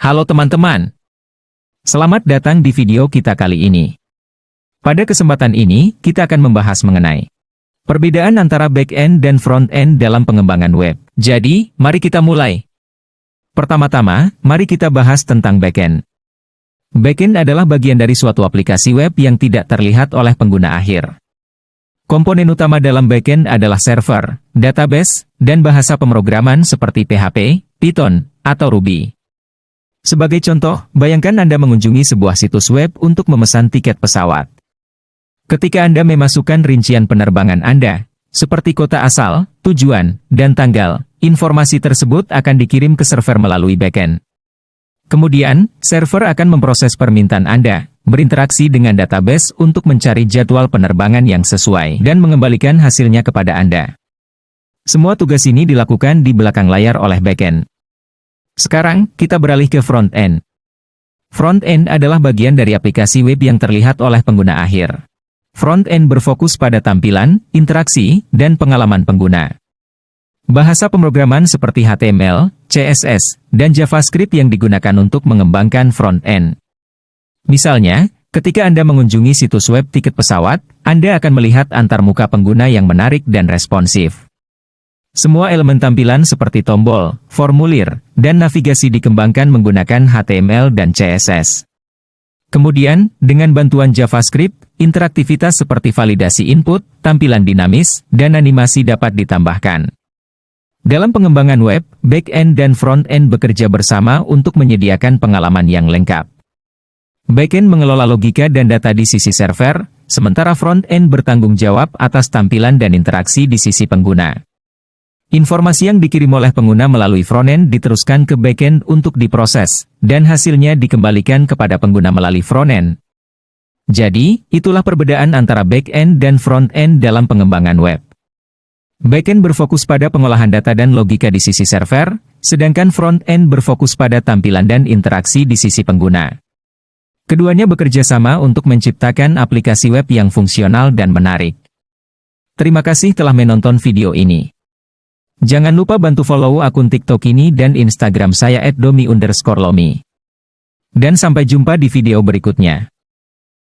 Halo teman-teman. Selamat datang di video kita kali ini. Pada kesempatan ini, kita akan membahas mengenai perbedaan antara back-end dan front-end dalam pengembangan web. Jadi, mari kita mulai. Pertama-tama, mari kita bahas tentang back-end. Back-end adalah bagian dari suatu aplikasi web yang tidak terlihat oleh pengguna akhir. Komponen utama dalam back-end adalah server, database, dan bahasa pemrograman seperti PHP, Python, atau Ruby. Sebagai contoh, bayangkan Anda mengunjungi sebuah situs web untuk memesan tiket pesawat. Ketika Anda memasukkan rincian penerbangan Anda, seperti kota asal, tujuan, dan tanggal, informasi tersebut akan dikirim ke server melalui back-end. Kemudian, server akan memproses permintaan Anda, berinteraksi dengan database untuk mencari jadwal penerbangan yang sesuai dan mengembalikan hasilnya kepada Anda. Semua tugas ini dilakukan di belakang layar oleh back-end. Sekarang, kita beralih ke front-end. Front-end adalah bagian dari aplikasi web yang terlihat oleh pengguna akhir. Front-end berfokus pada tampilan, interaksi, dan pengalaman pengguna. Bahasa pemrograman seperti HTML, CSS, dan JavaScript yang digunakan untuk mengembangkan front-end. Misalnya, ketika Anda mengunjungi situs web tiket pesawat, Anda akan melihat antarmuka pengguna yang menarik dan responsif. Semua elemen tampilan seperti tombol, formulir, dan navigasi dikembangkan menggunakan HTML dan CSS. Kemudian, dengan bantuan JavaScript, interaktivitas seperti validasi input, tampilan dinamis, dan animasi dapat ditambahkan. Dalam pengembangan web, back-end dan front-end bekerja bersama untuk menyediakan pengalaman yang lengkap. Back-end mengelola logika dan data di sisi server, sementara front-end bertanggung jawab atas tampilan dan interaksi di sisi pengguna. Informasi yang dikirim oleh pengguna melalui front-end diteruskan ke back-end untuk diproses, dan hasilnya dikembalikan kepada pengguna melalui front-end. Jadi, itulah perbedaan antara back-end dan front-end dalam pengembangan web. Back-end berfokus pada pengolahan data dan logika di sisi server, sedangkan front-end berfokus pada tampilan dan interaksi di sisi pengguna. Keduanya bekerja sama untuk menciptakan aplikasi web yang fungsional dan menarik. Terima kasih telah menonton video ini. Jangan lupa bantu follow akun TikTok ini dan Instagram saya @domi_lomi. Dan sampai jumpa di video berikutnya.